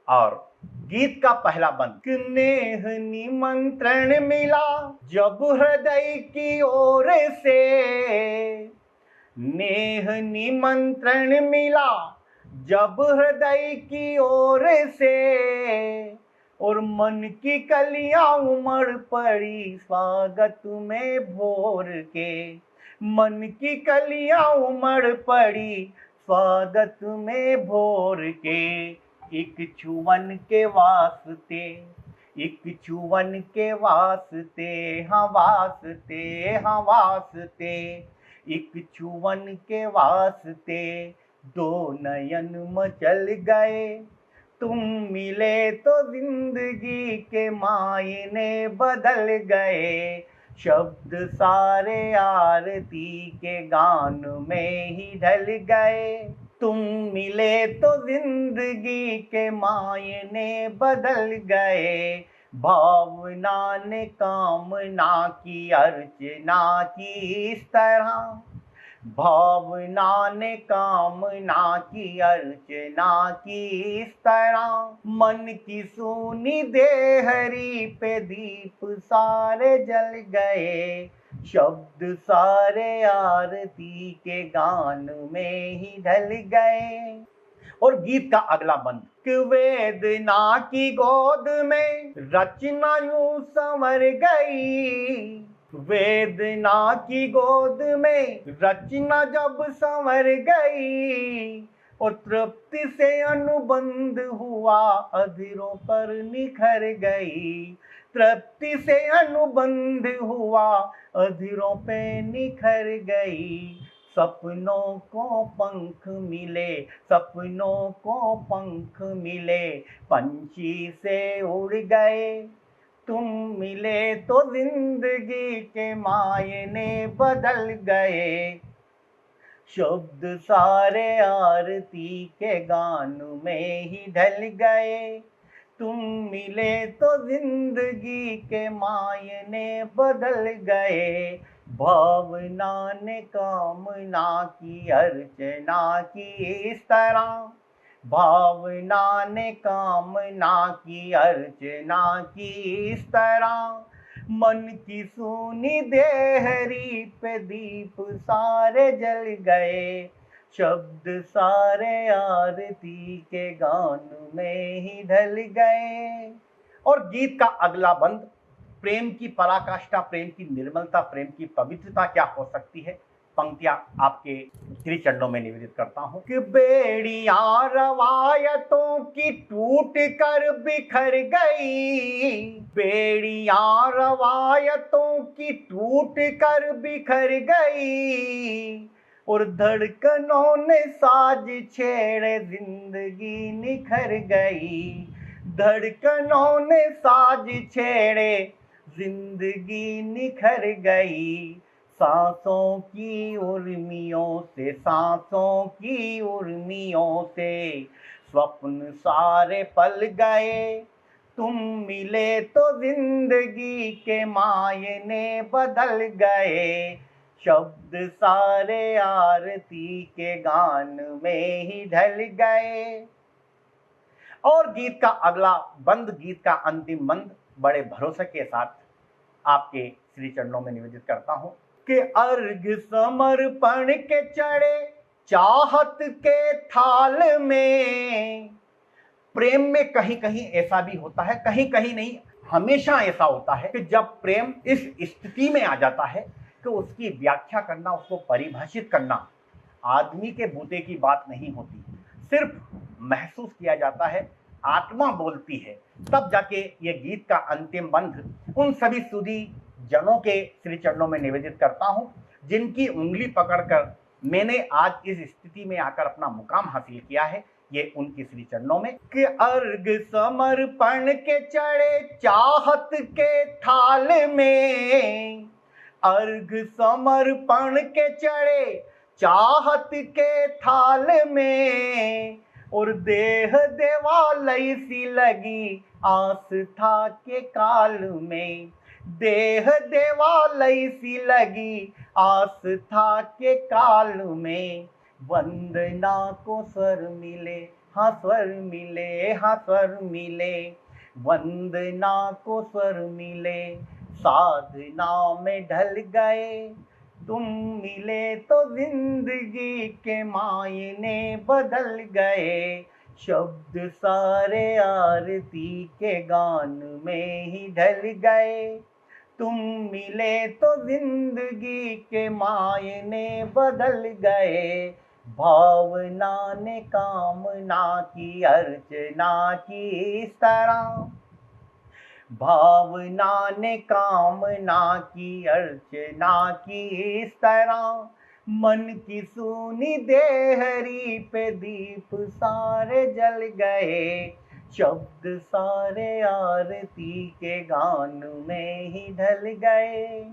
और गीत का पहला बंद। नेह निमंत्रण मिला जब हृदय की ओर से, नेह निमंत्रण मिला जब हृदय की ओर से, और मन की कलियां उमड़ पड़ी स्वागत में भोर के, मन की कलियां उमड़ पड़ी स्वागत में भोर के। एक छुवन के वास्ते, एक छुवन के वास्ते, हाँ वास्ते, हाँ वास्ते, एक छुवन के वास्ते दो नयन मचल गए। तुम मिले तो जिंदगी के मायने बदल गए। शब्द सारे आरती के गान में ही ढल गए। तुम मिले तो जिंदगी के मायने बदल गए। भावना ने कामना की अर्चना की इस तरह, भावना ने कामना की अर्चना की इस तरह। मन की सूनी देहरी पे दीप सारे जल गए। शब्द सारे आरती के गान में ही ढल गए। और गीत का अगला बंद। कि वेदना की गोद में रचना यूं संवर गई, वेदना की गोद में रचना जब संवर गई, और तृप्ति से अनुबंध हुआ अधरों पर निखर गई। तृप्ति से अनुबंध हुआ अधरों पे निखर गई। सपनों को पंख मिले, सपनों को पंख मिले, पंछी से उड़ गए। तुम मिले तो जिंदगी के मायने बदल गए। शब्द सारे आरती के गान में ही ढल गए। तुम मिले तो जिंदगी के मायने बदल गए। भावना ने कामना की अर्चना की इस तरह, भावना ने कामना की अर्चना की इस तरह। मन की सूनी देहरी पे दीप सारे जल गए। शब्द सारे आरती के गान में ही ढल गए। और गीत का अगला बंद। प्रेम की पराकाष्ठा, प्रेम की निर्मलता, प्रेम की पवित्रता क्या हो सकती है, पंक्तियां आपके श्री चरणों में निवेदित करता हूं। कि बेड़ियां रवायतों की टूट कर बिखर गई, बेड़ियां रवायतों की टूट कर बिखर गई, और धड़कनों ने साज छेड़े जिंदगी निखर गई। धड़कनों ने साज छेड़े जिंदगी निखर गई। सांसों की उर्मियों से, सांसों की उर्मियों से स्वप्न सारे पल गए। तुम मिले तो जिंदगी के मायने बदल गए। शब्द सारे आरती के गान में ही ढल गए। और गीत का अगला बंद, गीत का अंतिम बंद बड़े भरोसे के साथ आपके श्री चरणों में निवेदित करता हूं। कि अर्घ समर्पण के चढ़े चाहत के थाल में। प्रेम में कहीं कहीं ऐसा भी होता है, कहीं कहीं नहीं, हमेशा ऐसा होता है कि जब प्रेम इस स्थिति में आ जाता है कि उसकी व्याख्या करना, उसको परिभाषित करना आदमी के बूते की बात नहीं होती, सिर्फ महसूस किया जाता है, आत्मा बोलती है। तब जाके ये गीत का अंतिम बंध उन सभी सुधी जनों के श्री चरणों में निवेदित करता हूं, जिनकी उंगली पकड़कर मैंने आज इस स्थिति में आकर अपना मुकाम हासिल किया है। ये उनकी श्री चरणों में। कि अर्घ समर्पण के चढ़े चाहत के थाल में, अर्घ समर्पण के चढ़े चाहत के थाल में, और देह देवालय सी लगी आस्था के काल में। देह देवालय सी लगी आस्था के काल में। वंदना को सर मिले हाँ स्वर मिले, हाँ स्वर मिले, वंदना को स्वर मिले, साधना में ढल गए, तुम मिले तो जिंदगी के मायने बदल गए, शब्द सारे आरती के गान में ही ढल गए, तुम मिले तो जिंदगी के मायने बदल गए, भावना ने कामना की अर्चना की इस तरह, भावना ने कामना की अर्चना की इस तरह, मन की सूनी देहरी पे दीप सारे जल गए, शब्द सारे आरती के गान में ही ढल गए।